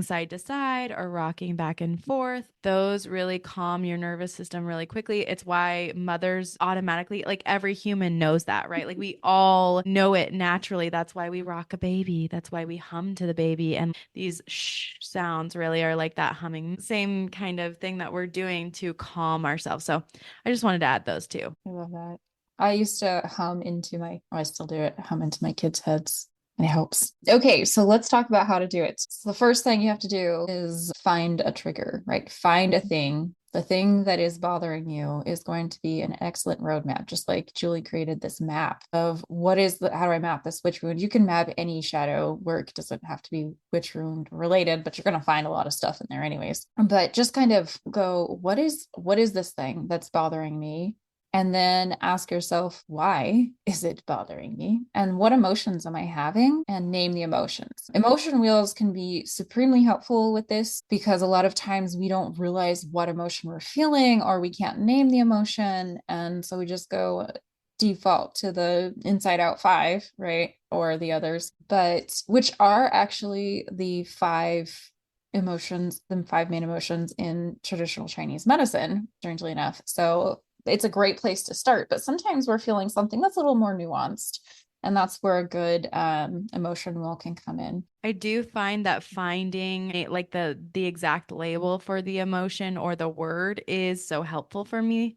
S1: side to side or rocking back and forth. Those really calm your nervous system really quickly. It's why mothers automatically, like every human knows that, right? Like we all know it naturally. That's why we rock a baby. That's why we hum to the baby. And these sounds really are like that humming, same kind of thing that we're doing to calm ourselves. So I just wanted to add those 2.
S2: I love that. I used to I still do it, hum into my kids' heads. And it helps. Okay, so let's talk about how to do it. So the first thing you have to do is find a trigger, right? Find a thing. The thing that is bothering you is going to be an excellent roadmap, just like Julie created this map of how do I map this witch wound? You can map any shadow work. It doesn't have to be witch wound related, but you're going to find a lot of stuff in there anyways. But just kind of go, what is this thing that's bothering me? And then ask yourself, why is it bothering me? And what emotions am I having? And name the emotions. Emotion wheels can be supremely helpful with this, because a lot of times we don't realize what emotion we're feeling, or we can't name the emotion. And so we just go default to the inside out 5, right? Or the others, but which are actually the 5 emotions, the 5 main emotions in traditional Chinese medicine, strangely enough. So it's a great place to start, but sometimes we're feeling something that's a little more nuanced, and that's where a good emotion wheel can come in.
S1: I do find that finding like the exact label for the emotion or the word is so helpful for me.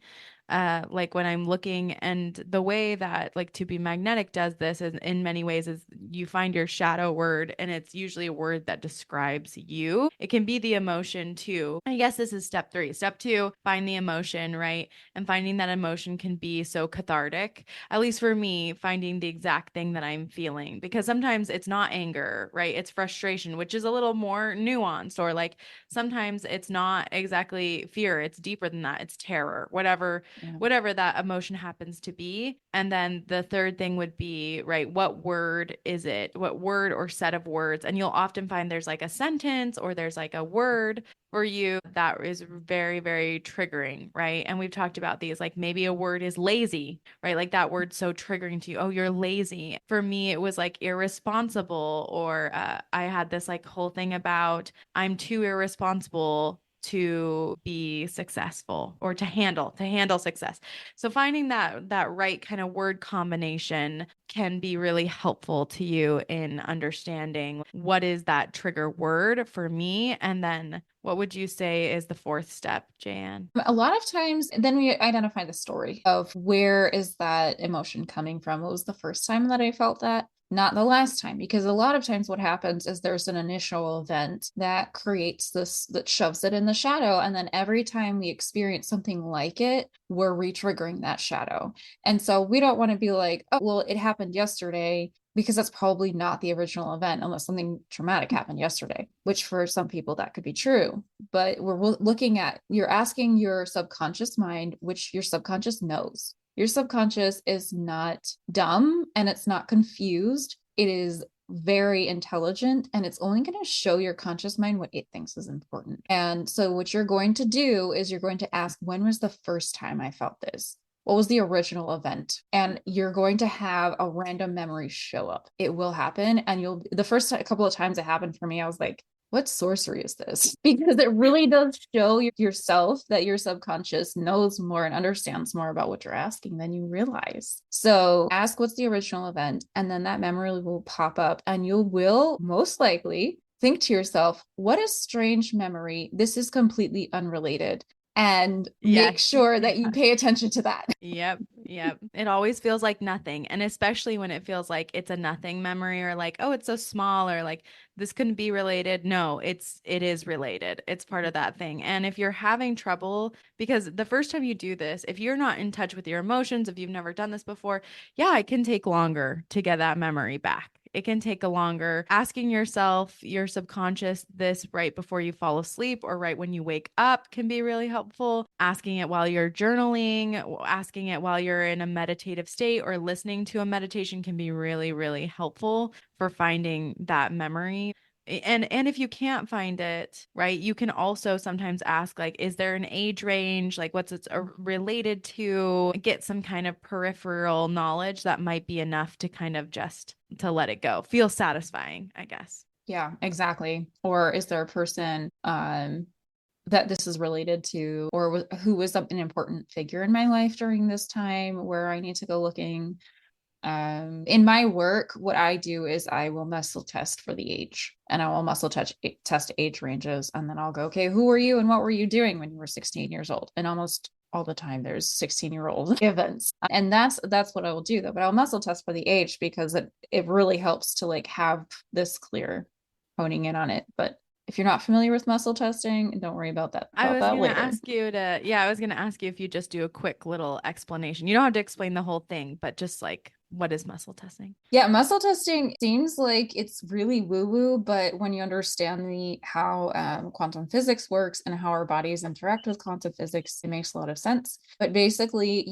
S1: Like when I'm looking, and the way that like To Be Magnetic does this is in many ways is you find your shadow word, and it's usually a word that describes you. It can be the emotion too. I guess this is step 3. Step 2, find the emotion, right? And finding that emotion can be so cathartic, at least for me, finding the exact thing that I'm feeling, because sometimes it's not anger, right? It's frustration, which is a little more nuanced, or like sometimes it's not exactly fear. It's deeper than that. It's terror, whatever that emotion happens to be. And then the third thing would be, right, what word is it? What word or set of words? And you'll often find there's like a sentence or there's like a word for you that is very, very triggering, right? And we've talked about these, like maybe a word is lazy, right? Like that word's so triggering to you. Oh, you're lazy. For me, it was like irresponsible, or I had this like whole thing about I'm too irresponsible to be successful, or to handle success. So finding that right kind of word combination can be really helpful to you in understanding what is that trigger word for me. And then what would you say is the 4th step, Jan?
S2: A lot of times, then we identify the story of where is that emotion coming from? What was the first time that I felt that? not the last time. Because a lot of times what happens is there's an initial event that creates this, that shoves it in the shadow. And then every time we experience something like it, we're re-triggering that shadow. And so we don't want to be like, oh, well, it happened yesterday, because that's probably not the original event unless something traumatic happened yesterday, which for some people that could be true. But we're looking at, you're asking your subconscious mind, which your subconscious knows. Your subconscious is not dumb and it's not confused. It is very intelligent, and it's only going to show your conscious mind what it thinks is important. And so what you're going to do is you're going to ask, when was the first time I felt this? What was the original event? And you're going to have a random memory show up. It will happen. And the first couple of times it happened for me, I was like, what sorcery is this? Because it really does show yourself that your subconscious knows more and understands more about what you're asking than you realize. So ask, what's the original event? And then that memory will pop up, and you will most likely think to yourself, what a strange memory. This is completely unrelated. And make sure that you pay attention to that.
S1: Yep. It always feels like nothing. And especially when it feels like it's a nothing memory, or like, oh, it's so small, or like this couldn't be related. No, it is related. It's part of that thing. And if you're having trouble, because the first time you do this, if you're not in touch with your emotions, if you've never done this before, yeah, it can take longer to get that memory back. It can take a longer. Asking yourself, your subconscious, this right before you fall asleep or right when you wake up can be really helpful. Asking it while you're journaling, asking it while you're in a meditative state, or listening to a meditation can be really, really helpful for finding that memory. And if you can't find it, right, you can also sometimes ask, like, is there an age range? Like, what's it related to? Get some kind of peripheral knowledge that might be enough to kind of just to let it go. Feel satisfying, I guess.
S2: Yeah, exactly. Or is there a person that this is related to, or who was an important figure in my life during this time where I need to go looking? In my work, what I do is I will muscle test for the age, and I will muscle test age ranges. And then I'll go, okay, who were you and what were you doing when you were 16 years old? And almost all the time there's 16-year-old events. And that's what I will do though. But I'll muscle test for the age because it really helps to like have this clear honing in on it. But if you're not familiar with muscle testing, don't worry about that.
S1: I was going to
S2: Later.
S1: ask you I was going to ask you if you just do a quick little explanation. You don't have to explain the whole thing, but just like, what is muscle testing?
S2: Yeah, muscle testing seems like it's really woo-woo, but when you understand how quantum physics works and how our bodies interact with quantum physics, it makes a lot of sense. But basically,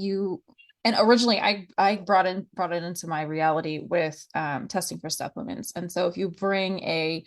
S2: and originally I brought it into my reality with testing for supplements. And so if you bring a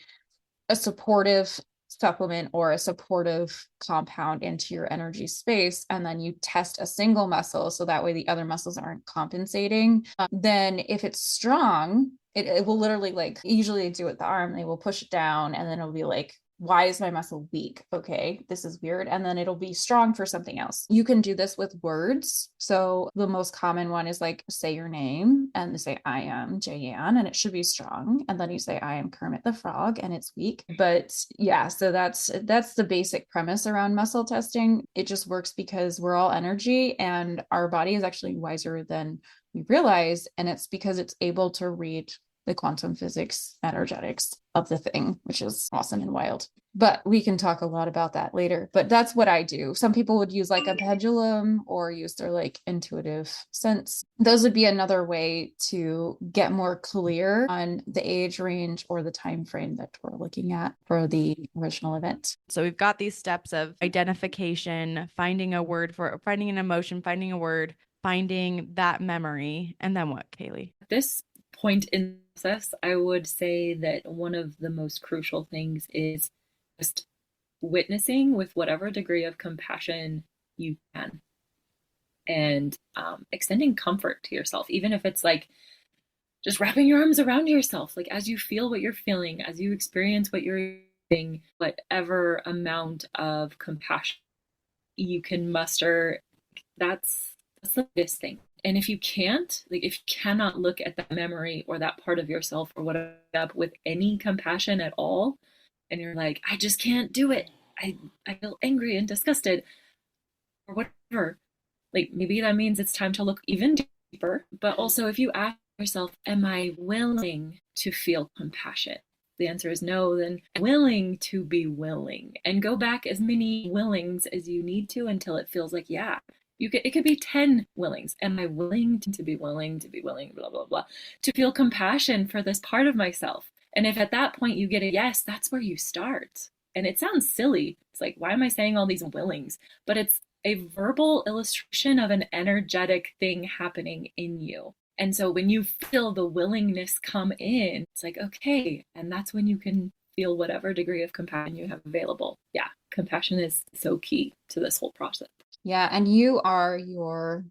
S2: supportive supplement or a supportive compound into your energy space, and then you test a single muscle so that way the other muscles aren't compensating, then if it's strong, it will literally, like, usually they do it with the arm, they will push it down, and then it'll be like, why is my muscle weak? Okay, this is weird. And then it'll be strong for something else. You can do this with words. So the most common one is like, say your name, and they say, I am Jayan, and it should be strong. And then you say, I am Kermit the Frog, and it's weak. But yeah, so that's the basic premise around muscle testing. It just works because we're all energy, and our body is actually wiser than we realize. And it's because it's able to read the quantum physics energetics of the thing, which is awesome and wild. But we can talk a lot about that later. But that's what I do. Some people would use like a pendulum or use their like intuitive sense. Those would be another way to get more clear on the age range or the time frame that we're looking at for the original event.
S1: So we've got these steps of identification, finding a word for finding an emotion, finding a word, finding that memory, and then what, Kaylee?
S3: This point in the process, I would say that one of the most crucial things is just witnessing with whatever degree of compassion you can, and extending comfort to yourself, even if it's like just wrapping your arms around yourself, like as you feel what you're feeling, as you experience what you're feeling, whatever amount of compassion you can muster, that's the biggest thing. And if you can't, like if you cannot look at that memory or that part of yourself or whatever up with any compassion at all, and you're like, I just can't do it, I feel angry and disgusted or whatever, like maybe that means it's time to look even deeper. But also if you ask yourself, am I willing to feel compassion? The answer is no, then willing to be willing, and go back as many willings as you need to until it feels like, yeah, it could be 10 willings. Am I willing to be willing to be willing, blah, blah, blah, to feel compassion for this part of myself? And if at that point you get a yes, that's where you start. And it sounds silly. It's like, why am I saying all these willings? But it's a verbal illustration of an energetic thing happening in you. And so when you feel the willingness come in, it's like, okay. And that's when you can feel whatever degree of compassion you have available. Yeah, compassion is so key to this whole process.
S2: Yeah. And you are your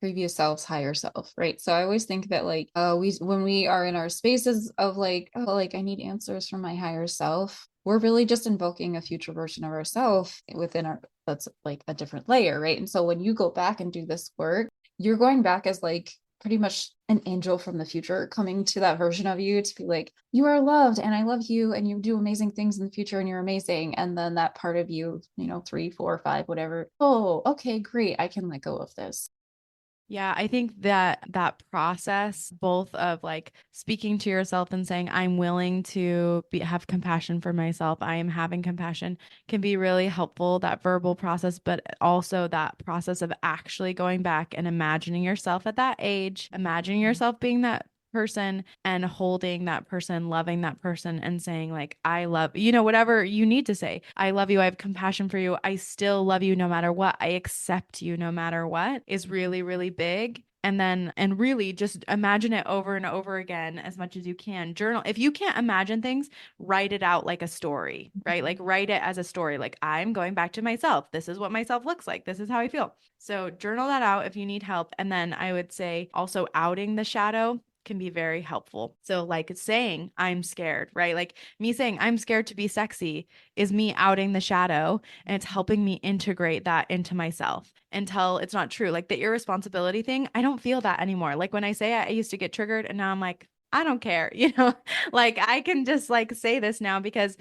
S2: previous self's higher self, right? So I always think that like when we are in our spaces of like, oh, like I need answers from my higher self, we're really just invoking a future version of ourselves within our, that's like a different layer, right? And so when you go back and do this work, you're going back as like pretty much an angel from the future coming to that version of you to be like, you are loved and I love you and you do amazing things in the future and you're amazing. And then that part of you, 3, 4, 5, whatever, oh, okay, great, I can let go of this.
S1: Yeah, I think that process, both of like speaking to yourself and saying, I'm willing to have compassion for myself, I am having compassion, can be really helpful, that verbal process, but also that process of actually going back and imagining yourself at that age, imagining yourself being that person and holding that person, loving that person and saying like, I love, whatever you need to say. I love you. I have compassion for you. I still love you no matter what. I accept you no matter what is really, really big. And really just imagine it over and over again as much as you can. Journal. If you can't imagine things, write it out like a story, right? Like write it as a story. Like I'm going back to myself. This is what myself looks like. This is how I feel. So journal that out if you need help. And then I would say also outing the shadow can be very helpful. So like saying I'm scared, right? Like me saying I'm scared to be sexy is me outing the shadow and it's helping me integrate that into myself until it's not true. Like the irresponsibility thing, I don't feel that anymore. Like when I say it, I used to get triggered and now I'm like, I don't care, like I can just like say this now because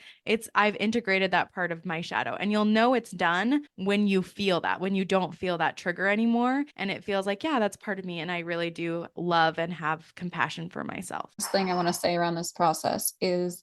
S1: I've integrated that part of my shadow. And you'll know it's done when you feel that, when you don't feel that trigger anymore. And it feels like, yeah, that's part of me. And I really do love and have compassion for myself.
S2: This thing I want to say around this process is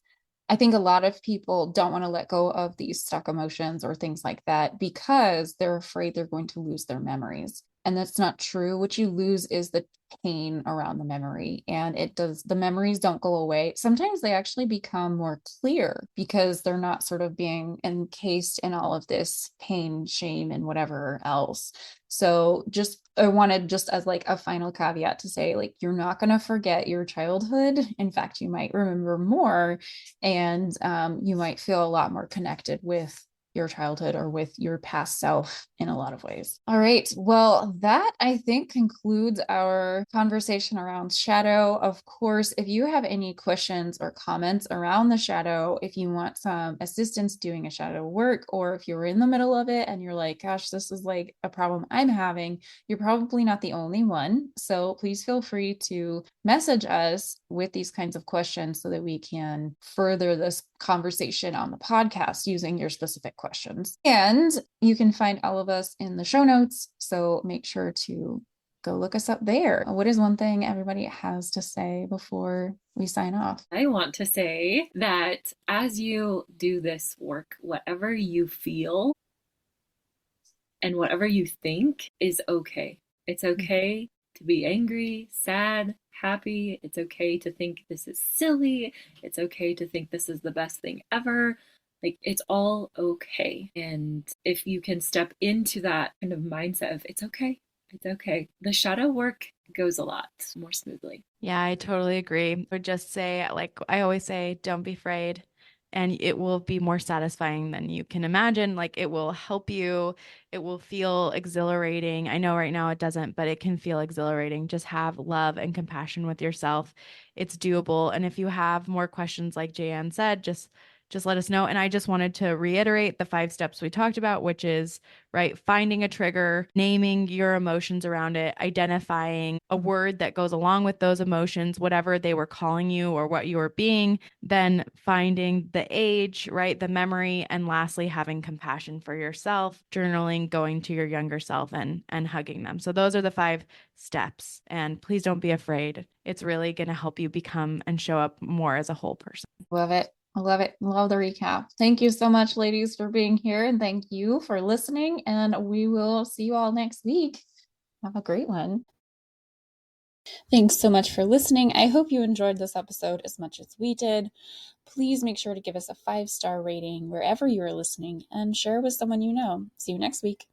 S2: I think a lot of people don't want to let go of these stuck emotions or things like that because they're afraid they're going to lose their memories. And that's not true. What you lose is the pain around the memory. And the memories don't go away. Sometimes they actually become more clear because they're not sort of being encased in all of this pain, shame, and whatever else. So I wanted just as like a final caveat to say, like, you're not going to forget your childhood. In fact, you might remember more and you might feel a lot more connected with your childhood or with your past self in a lot of ways. All right. Well, that I think concludes our conversation around shadow. Of course, if you have any questions or comments around the shadow, if you want some assistance doing a shadow work, or if you're in the middle of it and you're like, gosh, this is like a problem I'm having, you're probably not the only one. So please feel free to message us with these kinds of questions so that we can further this conversation on the podcast using your specific questions. And you can find all of us in the show notes. So make sure to go look us up there. What is one thing everybody has to say before we sign off?
S3: I want to say that as you do this work, whatever you feel and whatever you think is okay. It's okay to be angry, sad, happy. It's okay to think this is silly. It's okay to think this is the best thing ever. Like, it's all okay. And if you can step into that kind of mindset of it's okay, the shadow work goes a lot more smoothly.
S1: Yeah, I totally agree. I would just say, like I always say, don't be afraid. And it will be more satisfying than you can imagine. Like it will help you. It will feel exhilarating. I know right now it doesn't, but it can feel exhilarating. Just have love and compassion with yourself. It's doable. And if you have more questions, like Jayanne said, just just let us know. And I just wanted to reiterate the 5 steps we talked about, which is, right, finding a trigger, naming your emotions around it, identifying a word that goes along with those emotions, whatever they were calling you or what you were being, then finding the age, right, the memory, and lastly, having compassion for yourself, journaling, going to your younger self and hugging them. So those are the 5 steps. And please don't be afraid. It's really going to help you become and show up more as a whole person.
S2: Love it. I love it. Love the recap. Thank you so much, ladies, for being here. And thank you for listening. And we will see you all next week. Have a great one. Thanks so much for listening. I hope you enjoyed this episode as much as we did. Please make sure to give us a 5-star rating wherever you are listening and share with someone you know. See you next week.